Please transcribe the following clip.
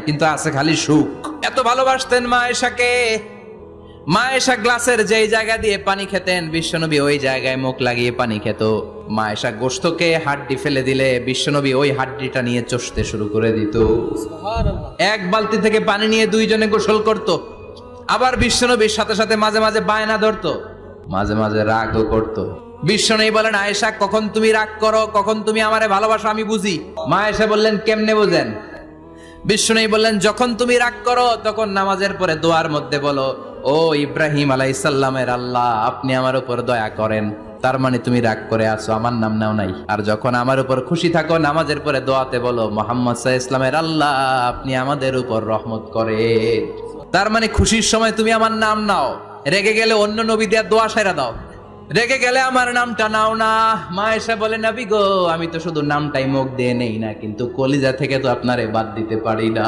কিন্তু আছে খালি সুখ। এত ভালোবাসতেন মা আয়েশাকে। মা আয়েশা গ্লাসের যেই জায়গা দিয়ে পানি খেতেন, বিশ্বনবী ওই জায়গায় মুখ লাগিয়ে পানি খেত। মা আয়েশা গোশতকে হাড্ডি ফেলে দিলে বিশ্বনবী ওই হাড্ডিটা নিয়ে চষতে শুরু করে দিত। এক বালতি থেকে পানি নিয়ে দুইজনে গোসল করত। আবার বিশ্বনবীর সাথে সাথে মাঝে মাঝে বায়না ধরতো, মাঝে মাঝে রাগও করতো। বিশ্বনবী বলেন, আয়েশা কখন তুমি রাগ করো, কখন তুমি আমারে ভালোবাসো আমি বুঝি। মা আয়েশা বললেন, কেমনে বুঝেন? বিশ্বনবী বললেন, যখন তুমি রাগ করো তখন নামাজের পরে দোয়ার মধ্যে বলো, ও ইব্রাহিম আলাইহিস সালামের আল্লাহ, আপনি আমার উপর দয়া করেন। তার মানে তুমি রাগ করে আছো, আমার নাম নাও নাই। আর যখন আমার উপর খুশি থাকো নামাজের পরে দোয়াতে বলো, মুহাম্মদ সাল্লাল্লাহু আলাইহি ওয়াসাল্লামের আল্লাহ, আপনি আমাদের উপর রহমত করেন। তার মানে খুশির সময় তুমি আমার নাম নাও, রেগে গেলে অন্য নবী দেয়া দোয়া সাইরা দাও, রেগে গেলে আমার নামটা নাও না। মা আয়েশা বলে, নবী গো, আমি তো শুধু নামটাই মুখ দিয়ে নেই না, কিন্তু কলিজা থেকে তো আপনারে বাদ দিতে পারি না।